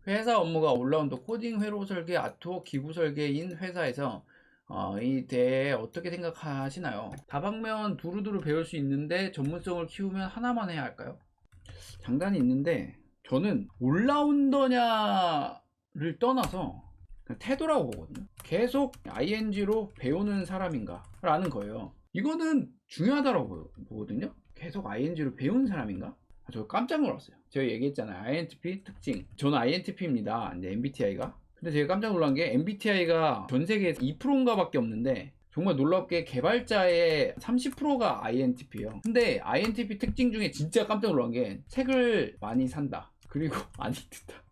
회사 업무가 올라운더 코딩 회로 설계 아트웍 기부 설계인 회사에서 이 대해 어떻게 생각하시나요? 다방면 두루두루 배울 수 있는데 전문성을 키우면 하나만 해야 할까요? 장단이 있는데 저는 올라운더냐를 떠나서 그냥 태도라고 보거든요. 계속 ing로 배우는 사람인가 라는 거예요. 이거는 중요하다고 보거든요. 계속 ing로 배우는 사람인가? 저 깜짝 놀랐어요. 제가 얘기했잖아요. INTP 특징. 저는 INTP입니다. 이제 MBTI가. 근데 제가 깜짝 놀란 게 MBTI가 전 세계에서 2%인가 밖에 없는데 정말 놀랍게 개발자의 30%가 INTP예요. 근데 INTP 특징 중에 진짜 깜짝 놀란 게 책을 많이 산다. 그리고 많이 듣다.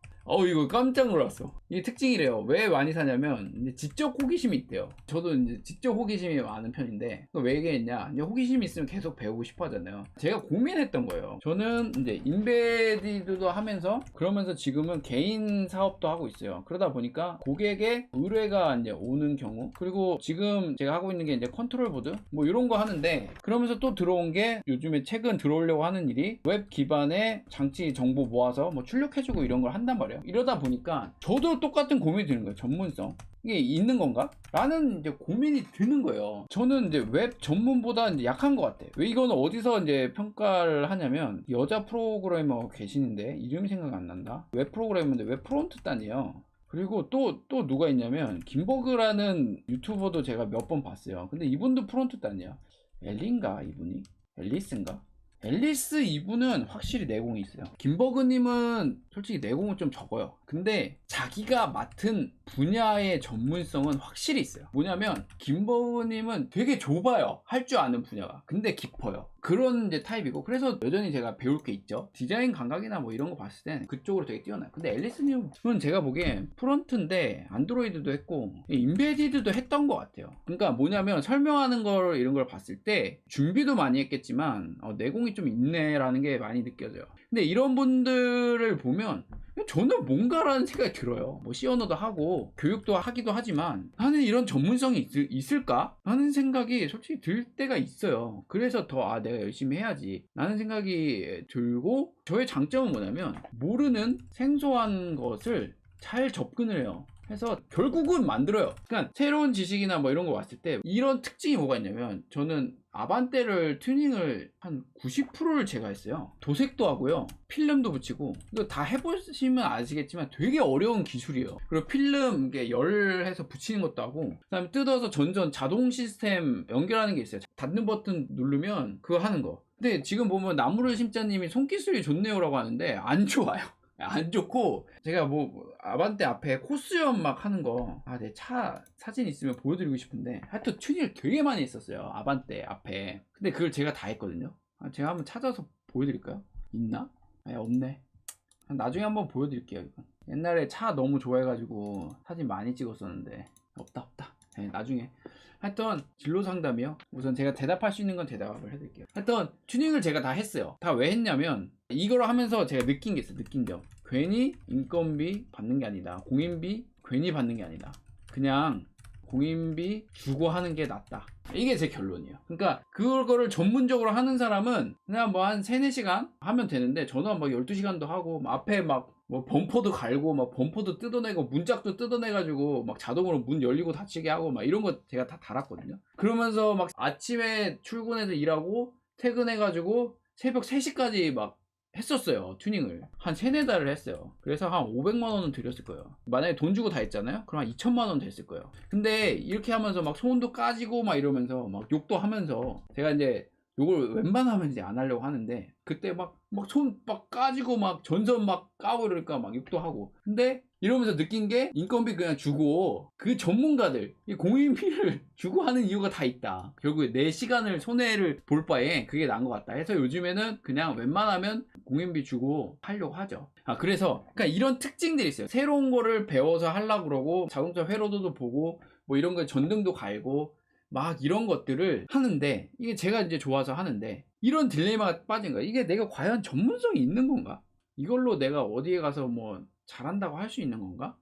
이거 깜짝 놀랐어. 이게 특징이래요. 왜 많이 사냐면 이제 지적 호기심이 있대요. 저도 이제 지적 호기심이 많은 편인데 왜 얘기했냐? 이제 호기심이 있으면 계속 배우고 싶어 하잖아요. 제가 고민했던 거예요. 저는 이제 인베디드도 하면서 그러면서 지금은 개인 사업도 하고 있어요. 그러다 보니까 고객의 의뢰가 이제 오는 경우, 그리고 지금 제가 하고 있는 게 이제 컨트롤 보드 뭐 이런 거 하는데, 그러면서 또 들어온 게 요즘에 최근 들어오려고 하는 일이 웹 기반의 장치 정보 모아서 뭐 출력해주고 이런 걸 한단 말이에요. 이러다 보니까 저도 똑같은 고민이 드는 거예요. 전문성 이게 있는 건가? 라는 이제 고민이 드는 거예요. 저는 이제 웹 전문보다 이제 약한 것 같아요. 왜 이거는 어디서 이제 평가를 하냐면, 여자 프로그래머 계시는데 이름이 생각 안 난다. 웹 프로그래머인데 웹 프론트 단이에요. 그리고 또 누가 있냐면 김버그라는 유튜버도 제가 몇 번 봤어요. 근데 이분도 프론트 단이야. 엘린가 이분이? 앨리스인가? 앨리스 이분은 확실히 내공이 있어요. 김버그님은 솔직히 내공은 좀 적어요. 근데 자기가 맡은 분야의 전문성은 확실히 있어요. 뭐냐면 김버그님은 되게 좁아요. 할 줄 아는 분야가. 근데 깊어요. 그런 이제 타입이고, 그래서 여전히 제가 배울 게 있죠. 디자인 감각이나 뭐 이런 거 봤을 땐 그쪽으로 되게 뛰어나요. 근데 앨리스님은 제가 보기엔 프론트인데 안드로이드도 했고 인베디드도 했던 것 같아요. 그러니까 뭐냐면 설명하는 걸 이런 걸 봤을 때 준비도 많이 했겠지만 내공이 좀 있네라는 게 많이 느껴져요. 근데 이런 분들을 보면 저는 뭔가라는 생각이 들어요. 뭐 C언어도 하고 교육도 하기도 하지만 나는 이런 전문성이 있을까? 라는 생각이 솔직히 들 때가 있어요. 그래서 더 내가 열심히 해야지 라는 생각이 들고, 저의 장점은 뭐냐면 모르는 생소한 것을 잘 접근을 해요. 해서 결국은 만들어요. 그러니까 새로운 지식이나 뭐 이런 거 왔을 때 이런 특징이 뭐가 있냐면, 저는 아반떼를 튜닝을 한 90%를 제가 했어요. 도색도 하고요, 필름도 붙이고. 이거 다 해보시면 아시겠지만 되게 어려운 기술이에요. 그리고 필름 열해서 붙이는 것도 하고, 그 다음에 뜯어서 전전 자동 시스템 연결하는 게 있어요. 닫는 버튼 누르면 그거 하는 거. 근데 지금 보면 나무를 심자님이 손기술이 좋네요 라고 하는데 안 좋아요. 안 좋고, 제가 뭐 아반떼 앞에 코스염 막 하는 거 내 차 사진 있으면 보여드리고 싶은데, 하여튼 튜닝을 되게 많이 했었어요, 아반떼 앞에. 근데 그걸 제가 다 했거든요. 제가 한번 찾아서 보여드릴까요? 있나? 없네. 나중에 한번 보여드릴게요. 이건 옛날에 차 너무 좋아해가지고 사진 많이 찍었었는데 없다. 나중에. 하여튼 진로 상담이요. 우선 제가 대답할 수 있는 건 대답을 해드릴게요. 하여튼 튜닝을 제가 다 했어요. 다 왜 했냐면, 이걸 하면서 제가 느낀 게 있어요. 느낀 점. 괜히 인건비 받는 게 아니다. 공인비 괜히 받는 게 아니다. 그냥 공인비 주고 하는 게 낫다. 이게 제 결론이에요. 그러니까 그거를 전문적으로 하는 사람은 그냥 뭐 한 3, 4시간 하면 되는데, 저는 막 12시간도 하고 앞에 막 뭐 범퍼도 갈고 막 범퍼도 뜯어내고 문짝도 뜯어내가지고 막 자동으로 문 열리고 닫히게 하고 막 이런 거 제가 다 달았거든요. 그러면서 막 아침에 출근해서 일하고 퇴근해가지고 새벽 3시까지 막 했었어요. 튜닝을 한 3, 4달을 했어요. 그래서 한 500만원은 들였을 거예요. 만약에 돈 주고 다 했잖아요? 그럼 한 2천만원 됐을 거예요. 근데 이렇게 하면서 막 소음도 까지고 막 이러면서 막 욕도 하면서, 제가 이제 요걸 웬만하면 이제 안 하려고 하는데, 그때 막 손 막 까지고 막 전선 막 까고 이러니까 막 욕도 하고. 근데 이러면서 느낀 게, 인건비 그냥 주고 그 전문가들 이 공인비를 주고 하는 이유가 다 있다. 결국에 내 시간을 손해를 볼 바에 그게 나은 것 같다 해서 요즘에는 그냥 웬만하면 공인비 주고 하려고 하죠. 그래서 그러니까 이런 특징들이 있어요. 새로운 거를 배워서 하려고 그러고, 자동차 회로도도 보고 뭐 이런 거 전등도 갈고 막 이런 것들을 하는데, 이게 제가 이제 좋아서 하는데 이런 딜레마가 빠진 거야. 이게 내가 과연 전문성이 있는 건가? 이걸로 내가 어디에 가서 뭐 잘한다고 할 수 있는 건가?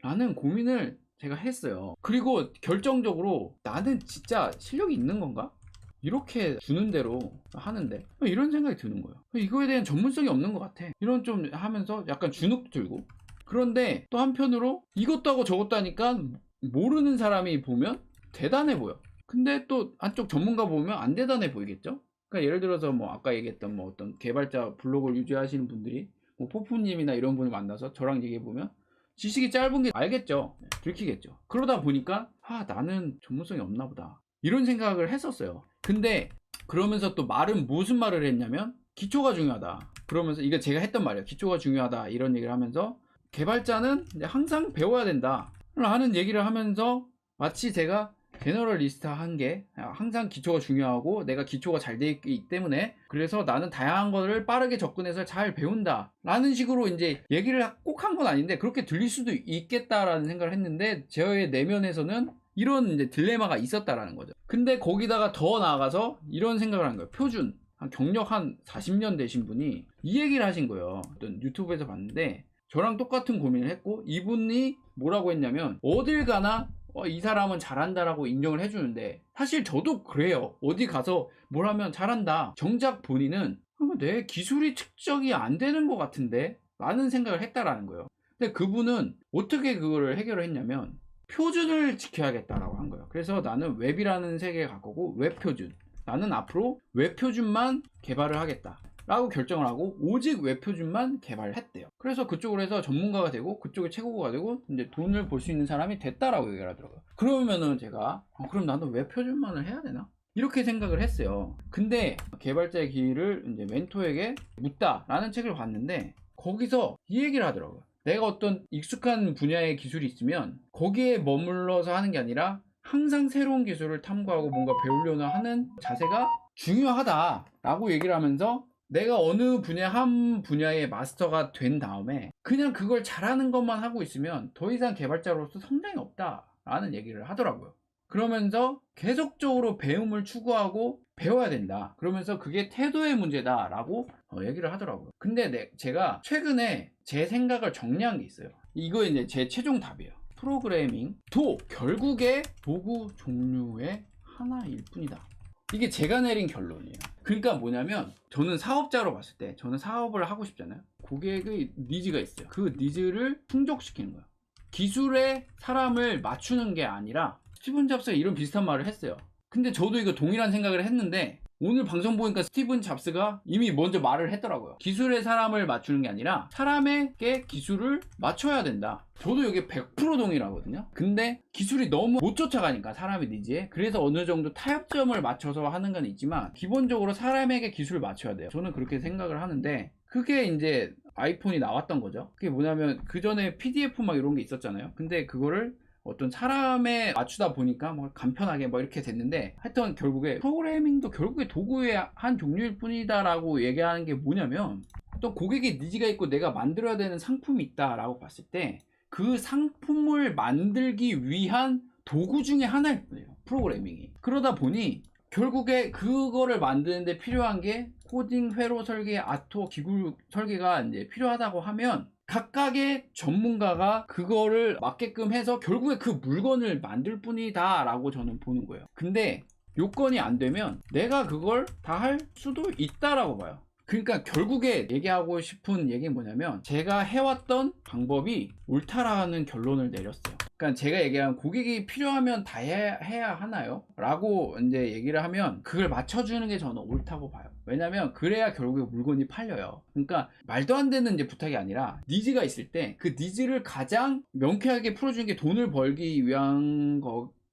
라는 고민을 제가 했어요. 그리고 결정적으로 나는 진짜 실력이 있는 건가? 이렇게 주는 대로 하는데 이런 생각이 드는 거예요. 이거에 대한 전문성이 없는 것 같아. 이런 좀 하면서 약간 주눅 들고, 그런데 또 한편으로 이것도 하고 저것도 하니까 모르는 사람이 보면 대단해 보여. 근데 또 한쪽 전문가 보면 안 대단해 보이겠죠? 그러니까 예를 들어서 뭐 아까 얘기했던 뭐 어떤 개발자 블로그를 유지하시는 분들이 뭐 포프님이나 이런 분을 만나서 저랑 얘기해 보면 지식이 짧은 게 알겠죠. 들키겠죠. 그러다 보니까 나는 전문성이 없나 보다 이런 생각을 했었어요. 근데 그러면서 또 말은 무슨 말을 했냐면 기초가 중요하다. 그러면서 이거 제가 했던 말이에요. 기초가 중요하다 이런 얘기를 하면서 개발자는 항상 배워야 된다 라는 얘기를 하면서 마치 제가 제너럴리스트 한 게 항상 기초가 중요하고 내가 기초가 잘 돼 있기 때문에 그래서 나는 다양한 거를 빠르게 접근해서 잘 배운다 라는 식으로 이제 얘기를 꼭 한 건 아닌데 그렇게 들릴 수도 있겠다라는 생각을 했는데 제 내면에서는 이런 이제 딜레마가 있었다라는 거죠. 근데 거기다가 더 나아가서 이런 생각을 한 거예요. 표준 경력 한 40년 되신 분이 이 얘기를 하신 거예요. 어떤 유튜브에서 봤는데 저랑 똑같은 고민을 했고 이분이 뭐라고 했냐면 어딜 가나 이 사람은 잘한다라고 인정을 해주는데 사실 저도 그래요. 어디 가서 뭘 하면 잘한다. 정작 본인은 내 기술이 측정이 안 되는 것 같은데 라는 생각을 했다라는 거예요. 근데 그분은 어떻게 그거를 해결을 했냐면 표준을 지켜야겠다라고 한 거예요. 그래서 나는 웹이라는 세계에 갈 거고 웹 표준. 나는 앞으로 웹 표준만 개발을 하겠다 라고 결정을 하고 오직 웹 표준만 개발을 했대요. 그래서 그쪽으로 해서 전문가가 되고 그쪽에 최고가 되고 이제 돈을 벌 수 있는 사람이 됐다라고 얘기를 하더라고요. 그러면은 제가 그럼 나도 웹 표준만을 해야 되나? 이렇게 생각을 했어요. 근데 개발자의 길을 이제 멘토에게 묻다라는 책을 봤는데 거기서 이 얘기를 하더라고요. 내가 어떤 익숙한 분야의 기술이 있으면 거기에 머물러서 하는 게 아니라 항상 새로운 기술을 탐구하고 뭔가 배우려는 하는 자세가 중요하다라고 얘기를 하면서 내가 어느 한 분야의 마스터가 된 다음에 그냥 그걸 잘하는 것만 하고 있으면 더 이상 개발자로서 성장이 없다라는 얘기를 하더라고요. 그러면서 계속적으로 배움을 추구하고 배워야 된다. 그러면서 그게 태도의 문제다라고 얘기를 하더라고요. 근데 제가 최근에 제 생각을 정리한 게 있어요. 이거 이제 제 최종 답이에요. 프로그래밍도 결국에 도구 종류의 하나일 뿐이다. 이게 제가 내린 결론이에요. 그러니까 뭐냐면 저는 사업자로 봤을 때 저는 사업을 하고 싶잖아요. 고객의 니즈가 있어요. 그 니즈를 충족시키는 거예요. 기술에 사람을 맞추는 게 아니라 스티븐 잡스가 이런 비슷한 말을 했어요. 근데 저도 이거 동일한 생각을 했는데 오늘 방송 보니까 스티븐 잡스가 이미 먼저 말을 했더라고요. 기술에 사람을 맞추는 게 아니라 사람에게 기술을 맞춰야 된다. 저도 여기 100% 동일하거든요. 근데 기술이 너무 못 쫓아가니까 사람의 니즈에 그래서 어느 정도 타협점을 맞춰서 하는 건 있지만 기본적으로 사람에게 기술을 맞춰야 돼요. 저는 그렇게 생각을 하는데 그게 이제 아이폰이 나왔던 거죠. 그게 뭐냐면 그 전에 PDF 막 이런 게 있었잖아요. 근데 그거를 어떤 사람에 맞추다 보니까 뭐 간편하게 뭐 이렇게 됐는데 하여튼 결국에 프로그래밍도 결국에 도구의 한 종류일 뿐이다 라고 얘기하는 게 뭐냐면 어떤 고객의 니즈가 있고 내가 만들어야 되는 상품이 있다 라고 봤을 때 그 상품을 만들기 위한 도구 중에 하나일 뿐이에요, 프로그래밍이. 그러다 보니 결국에 그거를 만드는데 필요한 게 코딩, 회로 설계, 아토, 기구 설계가 이제 필요하다고 하면 각각의 전문가가 그거를 맞게끔 해서 결국에 그 물건을 만들 뿐이다 라고 저는 보는 거예요. 근데 요건이 안 되면 내가 그걸 다 할 수도 있다라고 봐요. 그러니까 결국에 얘기하고 싶은 얘기는 뭐냐면 제가 해왔던 방법이 옳다라는 결론을 내렸어요. 그러니까 제가 얘기한 고객이 필요하면 다 해야 하나요? 라고 이제 얘기를 하면 그걸 맞춰주는 게 저는 옳다고 봐요. 왜냐면 그래야 결국에 물건이 팔려요. 그러니까 말도 안 되는 이제 부탁이 아니라 니즈가 있을 때 그 니즈를 가장 명쾌하게 풀어주는 게 돈을 벌기 위한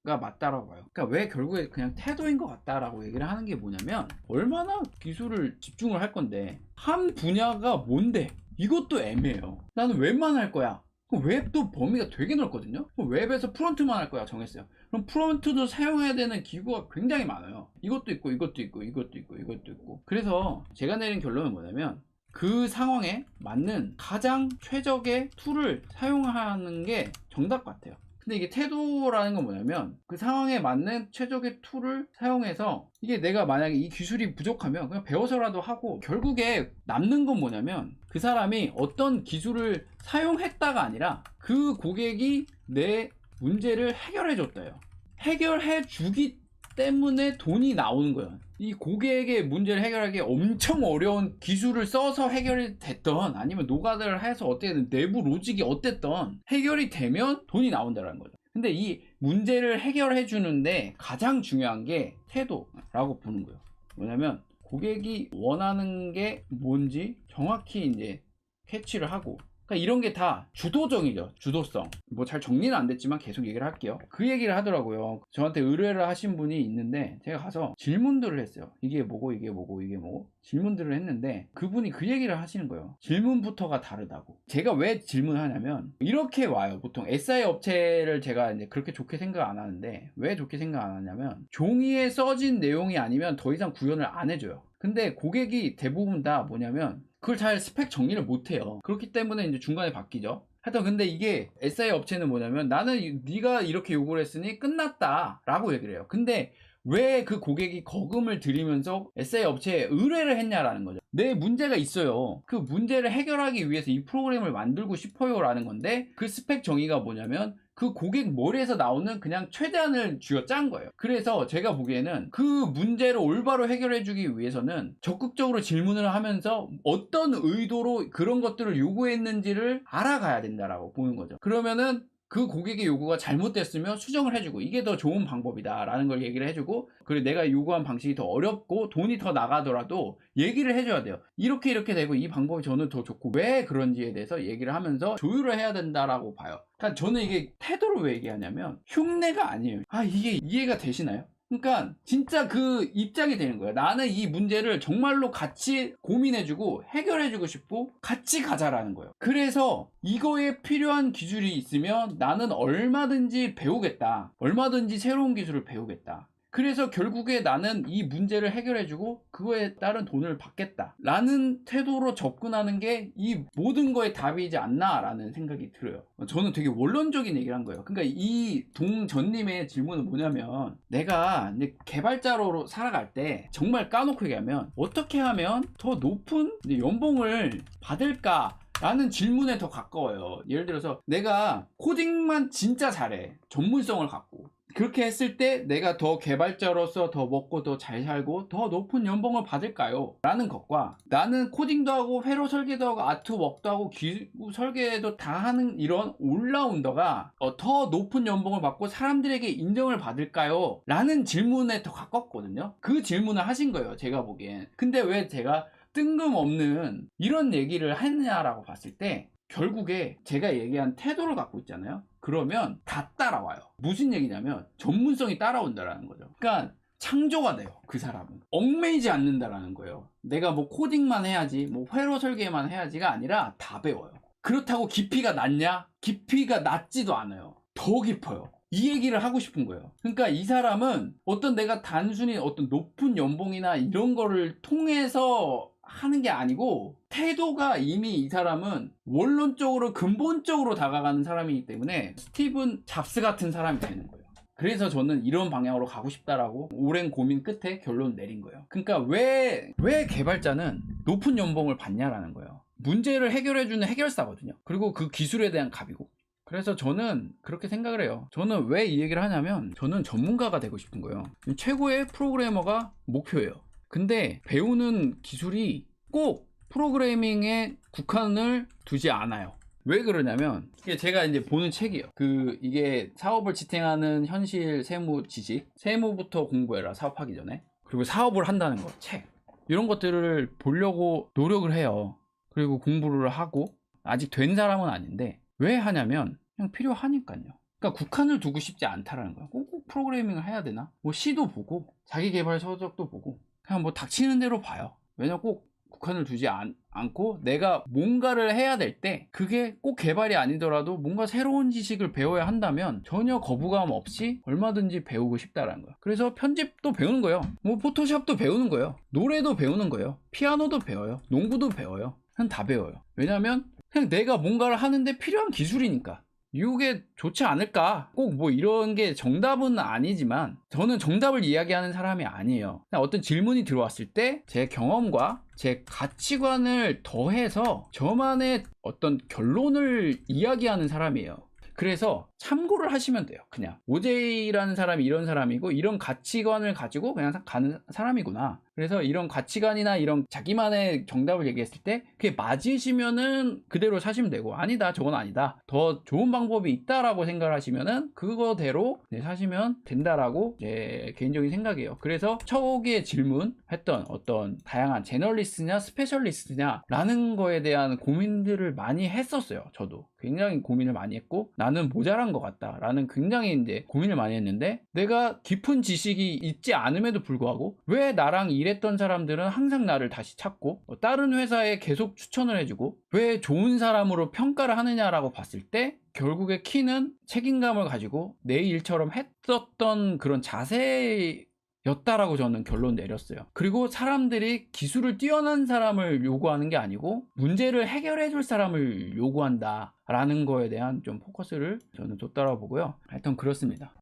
가 맞다라고 봐요. 그러니까 왜 결국에 그냥 태도인 것 같다라고 얘기를 하는 게 뭐냐면 얼마나 기술을 집중을 할 건데 한 분야가 뭔데 이것도 애매해요. 나는 웹만 할 거야. 그럼 웹도 범위가 되게 넓거든요. 그럼 웹에서 프론트만 할 거야 정했어요. 그럼 프론트도 사용해야 되는 기구가 굉장히 많아요. 이것도 있고 이것도 있고 이것도 있고 이것도 있고. 그래서 제가 내린 결론은 뭐냐면 그 상황에 맞는 가장 최적의 툴을 사용하는 게 정답 같아요. 근데 이게 태도라는 건 뭐냐면 그 상황에 맞는 최적의 툴을 사용해서 이게 내가 만약에 이 기술이 부족하면 그냥 배워서라도 하고 결국에 남는 건 뭐냐면 그 사람이 어떤 기술을 사용했다가 아니라 그 고객이 내 문제를 해결해 줬다요. 해결해 주기 때문에 돈이 나오는 거예요. 이 고객의 문제를 해결하기 엄청 어려운 기술을 써서 해결이 됐던 아니면 노가다를 해서 어떻게든 내부 로직이 어땠던 해결이 되면 돈이 나온다는 거죠. 근데 이 문제를 해결해 주는데 가장 중요한 게 태도라고 보는 거예요. 뭐냐면 고객이 원하는 게 뭔지 정확히 이제 캐치를 하고, 그러니까 이런 게 다 주도적이죠. 주도성. 뭐 잘 정리는 안 됐지만 계속 얘기를 할게요. 그 얘기를 하더라고요. 저한테 의뢰를 하신 분이 있는데 제가 가서 질문들을 했어요. 이게 뭐고 이게 뭐고 이게 뭐고 질문들을 했는데 그분이 그 얘기를 하시는 거예요. 질문부터가 다르다고. 제가 왜 질문하냐면 이렇게 와요. 보통 SI 업체를 제가 이제 그렇게 좋게 생각 안 하는데, 왜 좋게 생각 안 하냐면 종이에 써진 내용이 아니면 더 이상 구현을 안 해줘요. 근데 고객이 대부분 다 뭐냐면 그걸 잘 스펙 정리를 못해요. 그렇기 때문에 이제 중간에 바뀌죠. 하여튼 근데 이게 SI 업체는 뭐냐면 나는 네가 이렇게 요구를 했으니 끝났다 라고 얘기를 해요. 근데 왜 그 고객이 거금을 들이면서 SI 업체에 의뢰를 했냐라는 거죠. 내 문제가 있어요. 그 문제를 해결하기 위해서 이 프로그램을 만들고 싶어요 라는 건데, 그 스펙 정의가 뭐냐면 그 고객 머리에서 나오는 그냥 최대한을 쥐어짠 거예요. 그래서 제가 보기에는 그 문제를 올바로 해결해 주기 위해서는 적극적으로 질문을 하면서 어떤 의도로 그런 것들을 요구했는지를 알아가야 된다라고 보는 거죠. 그러면은 그 고객의 요구가 잘못됐으면 수정을 해주고 이게 더 좋은 방법이다 라는 걸 얘기를 해주고, 그리고 내가 요구한 방식이 더 어렵고 돈이 더 나가더라도 얘기를 해줘야 돼요. 이렇게 되고 이 방법이 저는 더 좋고 왜 그런지에 대해서 얘기를 하면서 조율을 해야 된다라고 봐요. 그러니까 저는 이게 태도를 왜 얘기하냐면 흉내가 아니에요. 이게 이해가 되시나요? 그러니까 진짜 그 입장이 되는 거예요. 나는 이 문제를 정말로 같이 고민해주고 해결해주고 싶고 같이 가자라는 거예요. 그래서 이거에 필요한 기술이 있으면 나는 얼마든지 배우겠다. 얼마든지 새로운 기술을 배우겠다. 그래서 결국에 나는 이 문제를 해결해주고 그거에 따른 돈을 받겠다 라는 태도로 접근하는 게 이 모든 거의 답이지 않나 라는 생각이 들어요. 저는 되게 원론적인 얘기를 한 거예요. 그러니까 이 동전님의 질문은 뭐냐면, 내가 이제 개발자로 살아갈 때 정말 까놓고 얘기하면 어떻게 하면 더 높은 연봉을 받을까 라는 질문에 더 가까워요. 예를 들어서 내가 코딩만 진짜 잘해, 전문성을 갖고, 그렇게 했을 때 내가 더 개발자로서 더 먹고 더 잘 살고 더 높은 연봉을 받을까요? 라는 것과, 나는 코딩도 하고 회로 설계도 하고 아트웍도 하고 기구 설계도 다 하는 이런 올라운더가 더 높은 연봉을 받고 사람들에게 인정을 받을까요? 라는 질문에 더 가깝거든요. 그 질문을 하신 거예요, 제가 보기엔. 근데 왜 제가 뜬금없는 이런 얘기를 했냐라고 봤을 때, 결국에 제가 얘기한 태도를 갖고 있잖아요. 그러면 다 따라와요. 무슨 얘기냐면 전문성이 따라온다라는 거죠. 그러니까 창조가 돼요. 그 사람은 얽매이지 않는다라는 거예요. 내가 뭐 코딩만 해야지, 뭐 회로 설계만 해야지가 아니라 다 배워요. 그렇다고 깊이가 낮냐? 깊이가 낮지도 않아요. 더 깊어요. 이 얘기를 하고 싶은 거예요. 그러니까 이 사람은 어떤 내가 단순히 어떤 높은 연봉이나 이런 거를 통해서 하는 게 아니고, 태도가 이미 이 사람은 원론적으로 근본적으로 다가가는 사람이기 때문에 스티븐 잡스 같은 사람이 되는 거예요. 그래서 저는 이런 방향으로 가고 싶다라고 오랜 고민 끝에 결론 내린 거예요. 그러니까 왜 개발자는 높은 연봉을 받냐라는 거예요. 문제를 해결해주는 해결사거든요. 그리고 그 기술에 대한 갑이고. 그래서 저는 그렇게 생각을 해요. 저는 왜 이 얘기를 하냐면, 저는 전문가가 되고 싶은 거예요. 최고의 프로그래머가 목표예요. 근데 배우는 기술이 꼭 프로그래밍에 국한을 두지 않아요. 왜 그러냐면, 이게 제가 이제 보는 책이에요. 이게 사업을 지탱하는 현실 세무 지식, 세무부터 공부해라, 사업하기 전에. 그리고 사업을 한다는 거, 책. 이런 것들을 보려고 노력을 해요. 그리고 공부를 하고, 아직 된 사람은 아닌데, 왜 하냐면 그냥 필요하니까요. 그러니까 국한을 두고 싶지 않다라는 거야. 꼭 프로그래밍을 해야 되나? 뭐 시도 보고 자기 개발 서적도 보고 그냥 뭐 닥치는 대로 봐요. 왜냐면 꼭 국한을 두지 않고 내가 뭔가를 해야 될 때 그게 꼭 개발이 아니더라도 뭔가 새로운 지식을 배워야 한다면 전혀 거부감 없이 얼마든지 배우고 싶다라는 거야. 그래서 편집도 배우는 거예요. 뭐 포토샵도 배우는 거예요. 노래도 배우는 거예요. 피아노도 배워요. 농구도 배워요. 그냥 다 배워요. 왜냐면 그냥 내가 뭔가를 하는데 필요한 기술이니까. 이게 좋지 않을까? 꼭 뭐 이런 게 정답은 아니지만 저는 정답을 이야기하는 사람이 아니에요. 그냥 어떤 질문이 들어왔을 때 제 경험과 제 가치관을 더해서 저만의 어떤 결론을 이야기하는 사람이에요. 그래서 참고를 하시면 돼요. 그냥 OJ라는 사람이 이런 사람이고 이런 가치관을 가지고 그냥 가는 사람이구나. 그래서 이런 가치관이나 이런 자기만의 정답을 얘기했을 때 그게 맞으시면은 그대로 사시면 되고, 아니다 저건 아니다 더 좋은 방법이 있다라고 생각을 하시면은 그거대로 사시면 된다라고 제 개인적인 생각이에요. 그래서 초기에 질문했던 어떤 다양한 제너리스트냐 스페셜리스트냐 라는 거에 대한 고민들을 많이 했었어요. 저도 굉장히 고민을 많이 했고, 나는 모자란 것 같다 라는 굉장히 이제 고민을 많이 했는데, 내가 깊은 지식이 있지 않음에도 불구하고 왜 나랑 일했던 사람들은 항상 나를 다시 찾고 다른 회사에 계속 추천을 해주고 왜 좋은 사람으로 평가를 하느냐라고 봤을 때, 결국에 키는 책임감을 가지고 내 일처럼 했었던 그런 자세 였다라고 저는 결론 내렸어요. 그리고 사람들이 기술을 뛰어난 사람을 요구하는 게 아니고 문제를 해결해 줄 사람을 요구한다 라는 거에 대한 좀 포커스를 저는 뒀다라고 보고요. 하여튼 그렇습니다.